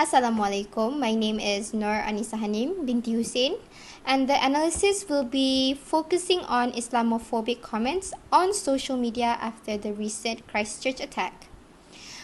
Assalamualaikum. My name is Anissa Hanim binti Husin, and the analysis will be focusing on Islamophobic comments on social media after the recent Christchurch attack.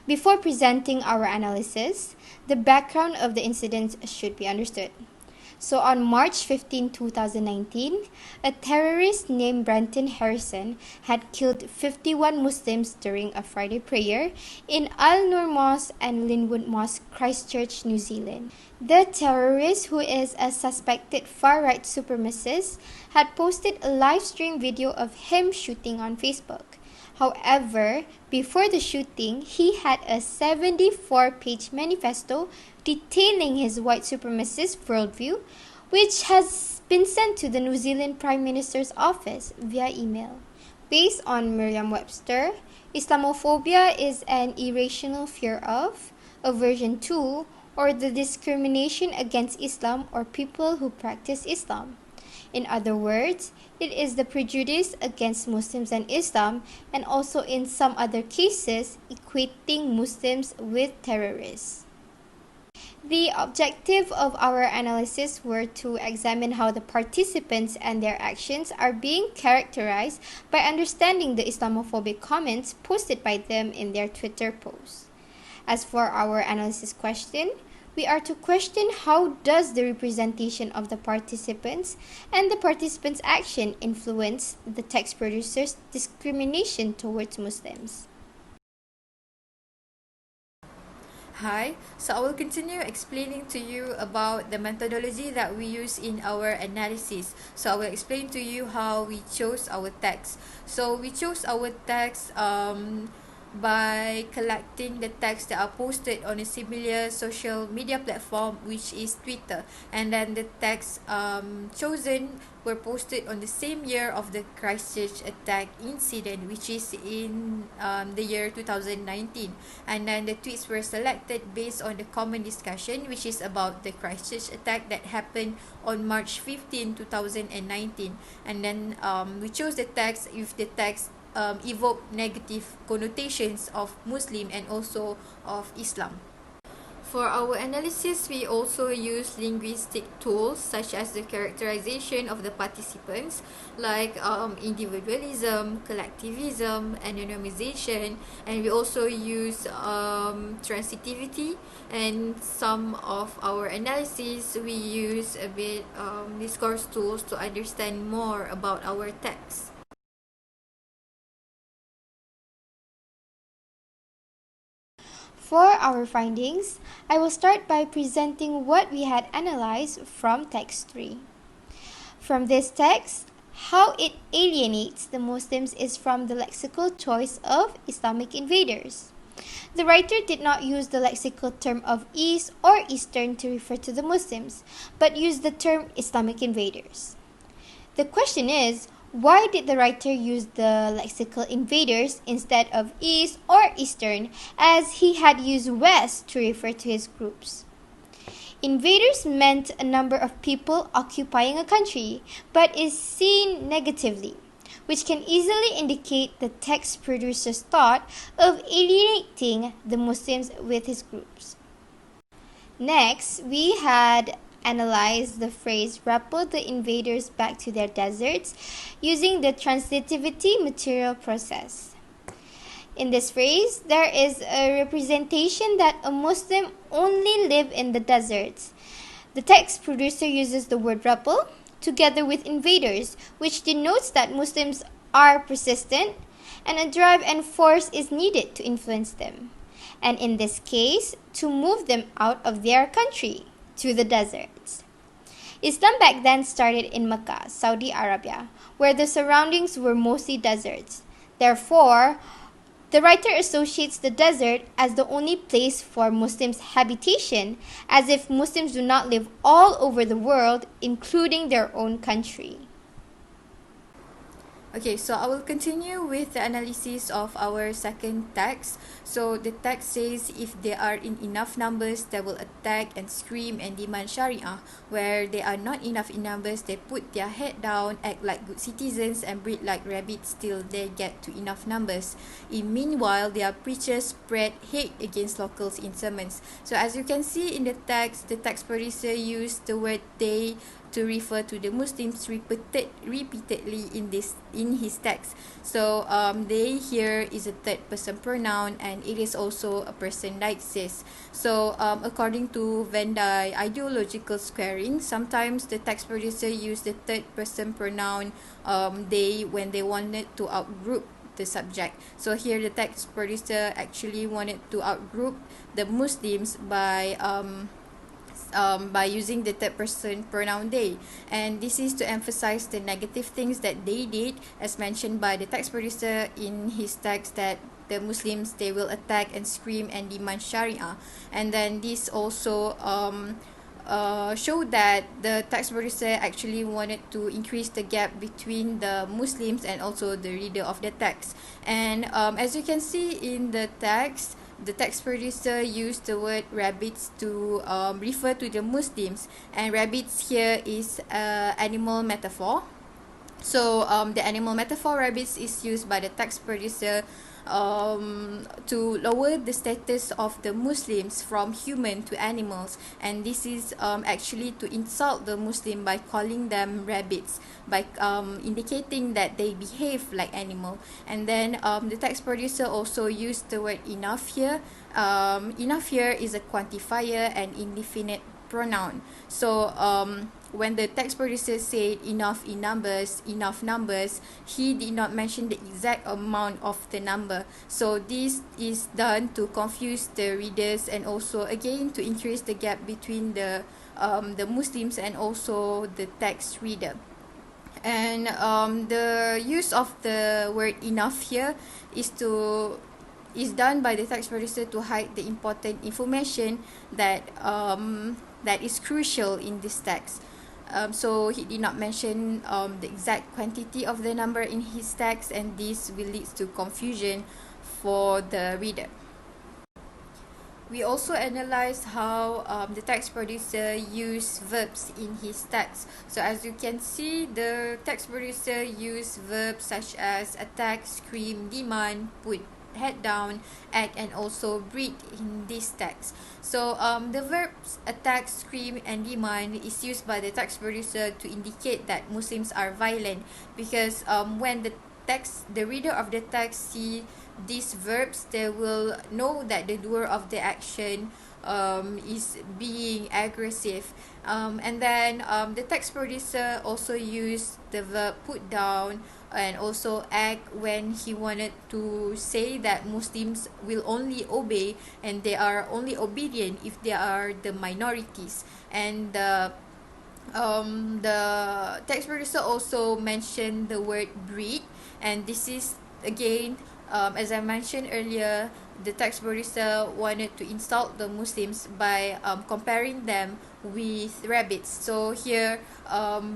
Before presenting our analysis, the background of the incident should be understood. So on March 15, 2019, a terrorist named Brenton Harrison had killed 51 Muslims during a Friday prayer in Al-Nur Mosque and Linwood Mosque, Christchurch, New Zealand. The terrorist, who is a suspected far-right supremacist, had posted a live stream video of him shooting on Facebook. However, before the shooting, he had a 74-page manifesto detailing his white supremacist worldview, which has been sent to the New Zealand Prime Minister's office via email. Based on Merriam-Webster, Islamophobia is an irrational fear of, aversion to, or the discrimination against Islam or people who practice Islam. In other words, it is the prejudice against Muslims and Islam, and also in some other cases, equating Muslims with terrorists. The objective of our analysis were to examine how the participants and their actions are being characterized by understanding the Islamophobic comments posted by them in their Twitter posts. As for our analysis question, we are to question how does the representation of the participants and the participants' action influence the text producer's discrimination towards Muslims. Hi, so I will continue explaining to you about the methodology that we use in our analysis. So I will explain to you how we chose our text. So we chose our text by collecting the texts that are posted on a similar social media platform, which is Twitter, and then the texts chosen were posted on the same year of the Christchurch attack incident, which is in the year 2019, and then the tweets were selected based on the common discussion, which is about the Christchurch attack that happened on March 15, 2019, and then we chose the text if the text evoke negative connotations of Muslim and also of Islam. For our analysis, we also use linguistic tools such as the characterization of the participants, like individualism, collectivism, anonymization, and we also use transitivity. And some of our analysis, we use a bit discourse tools to understand more about our text. For our findings, I will start by presenting what we had analyzed from text 3. From this text, how it alienates the Muslims is from the lexical choice of Islamic invaders. The writer did not use the lexical term of East or Eastern to refer to the Muslims, but used the term Islamic invaders. The question is, why did the writer use the lexical invaders instead of East or Eastern, as he had used West to refer to his groups? Invaders meant a number of people occupying a country, but is seen negatively, which can easily indicate the text producer's thought of alienating the Muslims with his groups. Next, we had analyze the phrase "repel the invaders back to their deserts" using the transitivity material process. In this phrase, there is a representation that a Muslim only live in the deserts. The text producer uses the word repel together with invaders, which denotes that Muslims are persistent and a drive and force is needed to influence them, and in this case, to move them out of their country to the deserts. Islam back then started in Mecca, Saudi Arabia, where the surroundings were mostly deserts. Therefore, the writer associates the desert as the only place for Muslims' habitation, as if Muslims do not live all over the world, including their own country. Okay, so I will continue with the analysis of our second text. So the text says if they are in enough numbers, they will attack and scream and demand Sharia. Where they are not enough in numbers, they put their head down, act like good citizens, and breed like rabbits till they get to enough numbers. Meanwhile, their preachers spread hate against locals in sermons. So as you can see in the text producer used the word they to refer to the Muslims repeatedly in his text. So they here is a third person pronoun, and it is also a person like cis. So according to Venn ideological squaring, sometimes the text producer use the third person pronoun they when they wanted to outgroup the subject. So here the text producer actually wanted to outgroup the Muslims by using the third person pronoun they, and this is to emphasize the negative things that they did, as mentioned by the text producer in his text, that the Muslims, they will attack and scream and demand Sharia. And then this also showed that the text producer actually wanted to increase the gap between the Muslims and also the reader of the text. And as you can see in the text producer used the word rabbits to refer to the Muslims, and rabbits here is animal metaphor. So the animal metaphor rabbits is used by the text producer to lower the status of the Muslims from human to animals, and this is actually to insult the Muslim by calling them rabbits, by indicating that they behave like animal. And then the text producer also used the word enough here. Enough here is a quantifier and indefinite pronoun. So when the text producer said enough numbers, he did not mention the exact amount of the number. So this is done to confuse the readers, and also again to increase the gap between the Muslims and also the text reader. And the use of the word enough here is done by the text producer to hide the important information that that is crucial in this text. So he did not mention the exact quantity of the number in his text, and this will lead to confusion for the reader. We also analyze how the text producer used verbs in his text. So as you can see, the text producer used verbs such as attack, scream, demand, put head down, act, and also breed in this text. So the verbs attack, scream, and demand is used by the text producer to indicate that Muslims are violent, because when the reader of the text see these verbs, they will know that the doer of the action is being aggressive. And then the text producer also used the verb put down and also act when he wanted to say that Muslims will only obey and they are only obedient if they are the minorities. And the text producer also mentioned the word breed, and this is again, as I mentioned earlier, the text producer wanted to insult the Muslims by comparing them with rabbits. So here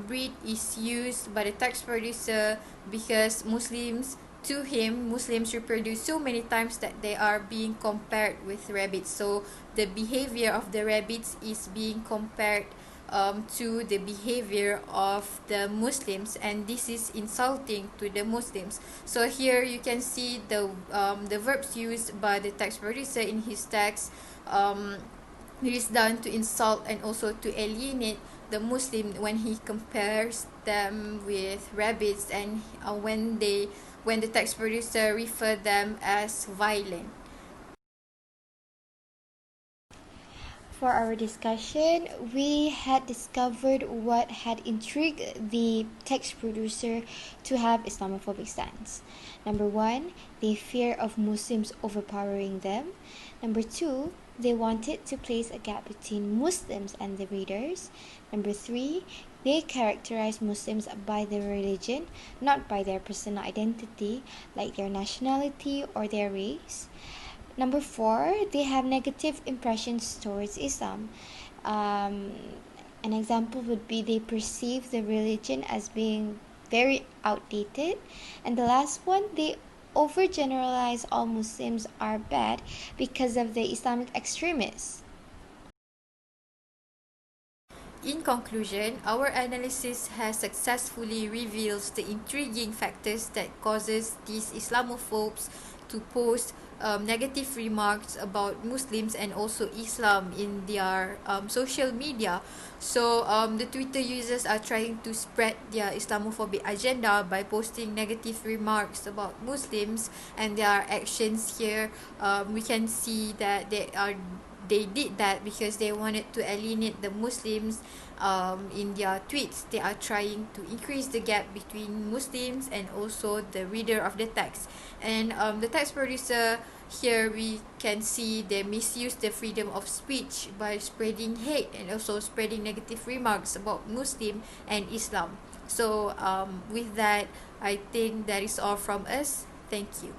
breed is used by the text producer because Muslims reproduce so many times that they are being compared with rabbits. So the behavior of the rabbits is being compared to the behavior of the Muslims, and this is insulting to the Muslims. So here you can see the verbs used by the text producer in his text. It is done to insult and also to alienate the Muslim when he compares them with rabbits, and when the text producer refer them as violent. For our discussion, we had discovered what had intrigued the text producer to have Islamophobic stance. Number 1, they fear of Muslims overpowering them. Number 2, they wanted to place a gap between Muslims and the readers. Number 3, they characterize Muslims by their religion, not by their personal identity, like their nationality or their race. Number 4, they have negative impressions towards Islam. An example would be they perceive the religion as being very outdated. And the last one, they overgeneralize all Muslims are bad because of the Islamic extremists. In conclusion, our analysis has successfully revealed the intriguing factors that causes these Islamophobes to post negative remarks about Muslims and also Islam in their social media. So the Twitter users are trying to spread their Islamophobic agenda by posting negative remarks about Muslims and their actions here. We can see that they did that because they wanted to alienate the Muslims. In their tweets, they are trying to increase the gap between Muslims and also the reader of the text. And the text producer here, we can see they misuse the freedom of speech by spreading hate and also spreading negative remarks about Muslim and Islam. So with that, I think that is all from us. Thank you.